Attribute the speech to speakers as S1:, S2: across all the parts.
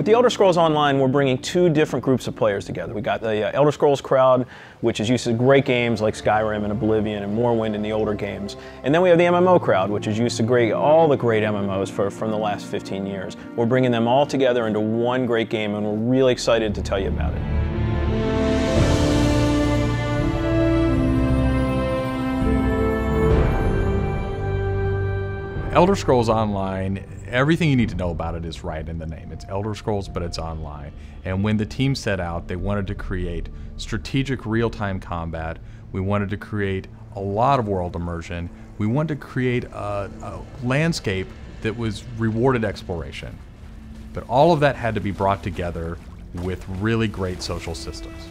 S1: With the Elder Scrolls Online, we're bringing two different groups of players together. We got the Elder Scrolls crowd, which is used to great games like Skyrim and Oblivion and Morrowind and the older games. And then we have the MMO crowd, which is used to all the great MMOs from the last 15 years. We're bringing them all together into one great game, and we're really excited to tell you about it.
S2: Elder Scrolls Online, everything you need to know about it is right in the name. It's Elder Scrolls, but it's online. And when the team set out, they wanted to create strategic real-time combat. We wanted to create a lot of world immersion. We wanted to create a landscape that was rewarded exploration. But all of that had to be brought together with really great social systems.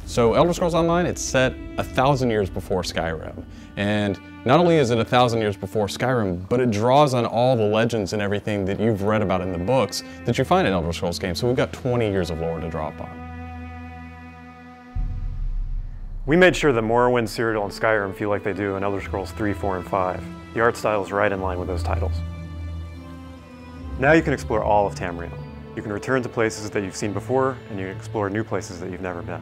S3: So Elder Scrolls Online, it's set 1,000 years before Skyrim. And not only is it 1,000 years before Skyrim, but it draws on all the legends and everything that you've read about in the books that you find in Elder Scrolls games. So we've got 20 years of lore to draw upon.
S4: We made sure that Morrowind, Cyrodiil, and Skyrim feel like they do in Elder Scrolls 3, 4, and 5. The art style is right in line with those titles. Now you can explore all of Tamriel. You can return to places that you've seen before, and you can explore new places that you've never been.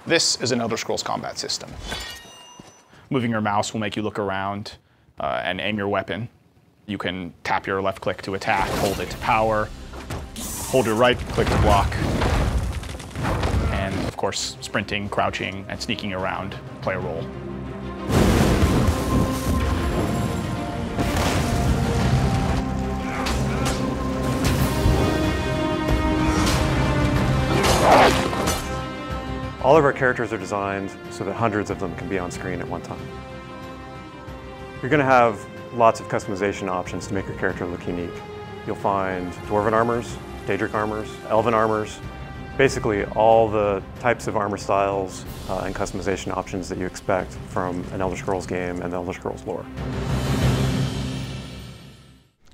S5: This is an Elder Scrolls combat system. Moving your mouse will make you look around and aim your weapon. You can tap your left click to attack, hold it to power, hold your right click to block, and of course, sprinting, crouching, and sneaking around play a role.
S4: All of our characters are designed so that hundreds of them can be on screen at one time. You're going to have lots of customization options to make your character look unique. You'll find Dwarven armors, Daedric armors, Elven armors, basically all the types of armor styles and customization options that you expect from an Elder Scrolls game and the Elder Scrolls lore.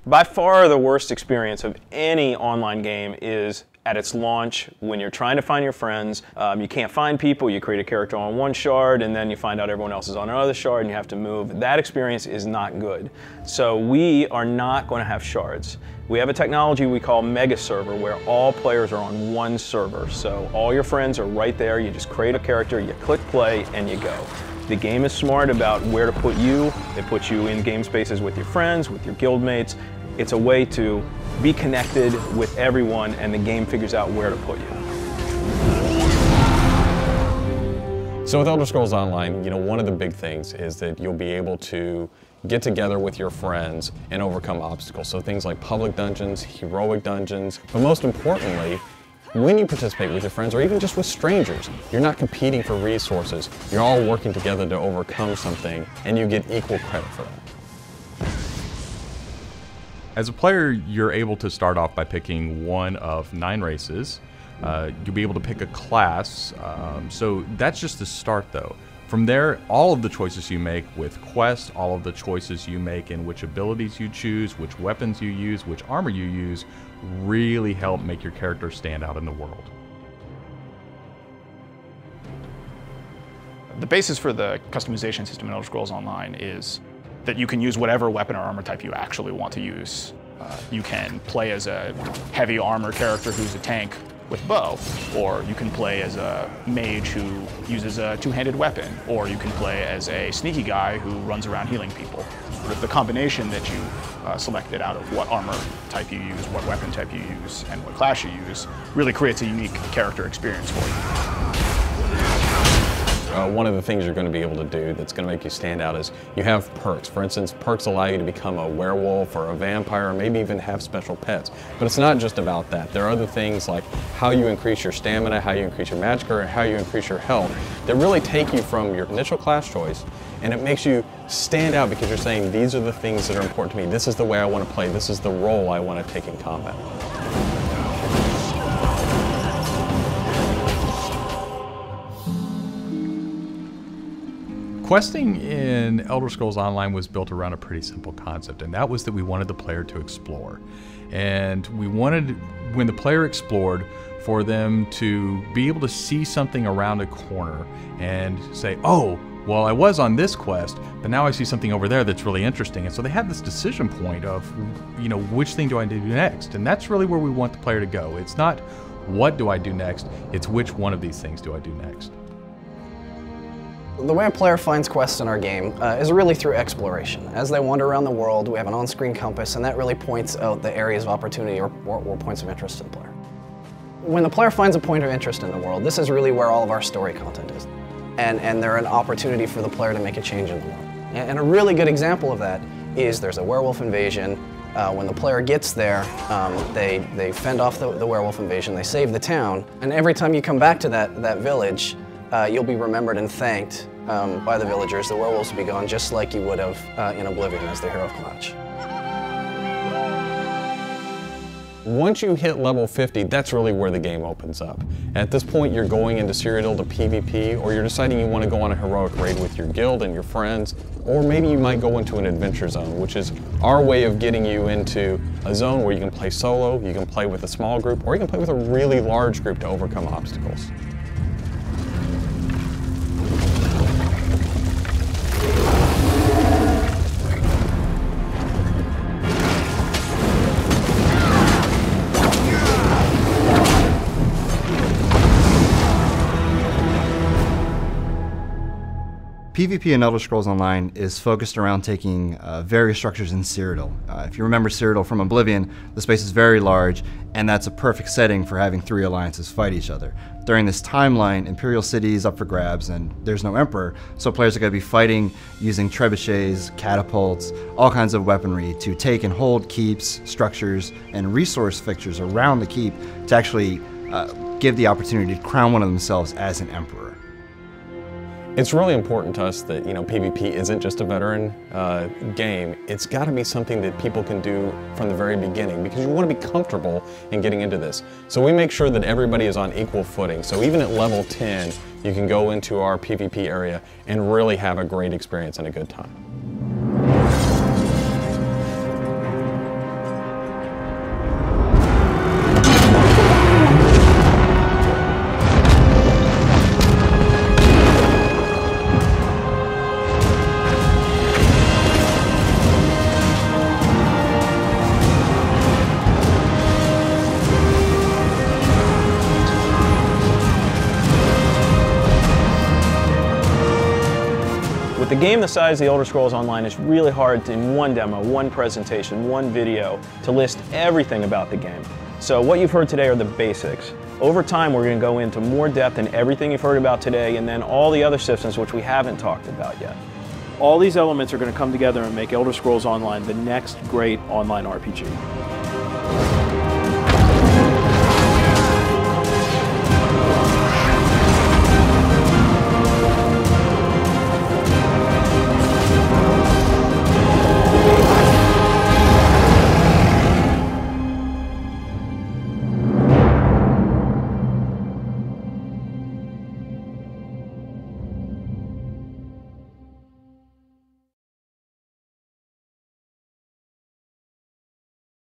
S1: By far the worst experience of any online game is at its launch, when you're trying to find your friends, you can't find people, you create a character on one shard, and then you find out everyone else is on another shard, and you have to move. That experience is not good. So we are not going to have shards. We have a technology we call Mega Server, where all players are on one server. So all your friends are right there, you just create a character, you click play, and you go. The game is smart about where to put you. It puts you in game spaces with your friends, with your guildmates. It's a way to be connected with everyone, and the game figures out where to put you.
S3: So with Elder Scrolls Online, one of the big things is that you'll be able to get together with your friends and overcome obstacles. So things like public dungeons, heroic dungeons, but most importantly, when you participate with your friends or even just with strangers, you're not competing for resources. You're all working together to overcome something, and you get equal credit for that.
S2: As a player, you're able to start off by picking one of 9 races. You'll be able to pick a class, so that's just the start though. From there, all of the choices you make with quests, all of the choices you make in which abilities you choose, which weapons you use, which armor you use, really help make your character stand out in the world.
S5: The basis for the customization system in Elder Scrolls Online is that you can use whatever weapon or armor type you actually want to use. You can play as a heavy armor character who's a tank with bow, or you can play as a mage who uses a two-handed weapon, or you can play as a sneaky guy who runs around healing people. The combination that you selected out of what armor type you use, what weapon type you use, and what class you use really creates a unique character experience for you.
S3: One of the things you're going to be able to do that's going to make you stand out is you have perks. For instance, perks allow you to become a werewolf or a vampire, or maybe even have special pets. But it's not just about that. There are other things like how you increase your stamina, how you increase your magic, or how you increase your health that really take you from your initial class choice and it makes you stand out because you're saying, these are the things that are important to me. This is the way I want to play. This is the role I want to take in combat.
S2: Questing in Elder Scrolls Online was built around a pretty simple concept, and that was that we wanted the player to explore. And we wanted, when the player explored, for them to be able to see something around a corner and say, oh, well, I was on this quest, but now I see something over there that's really interesting. And so they had this decision point of, which thing do I do next? And that's really where we want the player to go. It's not what do I do next, it's which one of these things do I do next.
S6: The way a player finds quests in our game is really through exploration. As they wander around the world, we have an on-screen compass, and that really points out the areas of opportunity or points of interest to the player. When the player finds a point of interest in the world, this is really where all of our story content is. And they're an opportunity for the player to make a change in the world. And a really good example of that is there's a werewolf invasion. When the player gets there, they fend off the werewolf invasion, they save the town, and every time you come back to that village, you'll be remembered and thanked by the villagers. The werewolves will be gone just like you would have in Oblivion as the hero of Clutch.
S3: Once you hit level 50, that's really where the game opens up. At this point, you're going into Cyrodiil to PvP, or you're deciding you want to go on a heroic raid with your guild and your friends, or maybe you might go into an adventure zone, which is our way of getting you into a zone where you can play solo, you can play with a small group, or you can play with a really large group to overcome obstacles.
S7: PvP in Elder Scrolls Online is focused around taking various structures in Cyrodiil. If you remember Cyrodiil from Oblivion, the space is very large, and that's a perfect setting for having three alliances fight each other. During this timeline, Imperial City is up for grabs, and there's no Emperor, so players are going to be fighting using trebuchets, catapults, all kinds of weaponry to take and hold keeps, structures, and resource fixtures around the keep to actually give the opportunity to crown one of themselves as an Emperor.
S3: It's really important to us that PvP isn't just a veteran game. It's got to be something that people can do from the very beginning because you want to be comfortable in getting into this. So we make sure that everybody is on equal footing. So even at level 10, you can go into our PvP area and really have a great experience and a good time.
S1: With a game the size of the Elder Scrolls Online, it's really hard to, in one demo, one presentation, one video, to list everything about the game. So what you've heard today are the basics. Over time, we're going to go into more depth in everything you've heard about today, and then all the other systems which we haven't talked about yet. All these elements are going to come together and make Elder Scrolls Online the next great online RPG.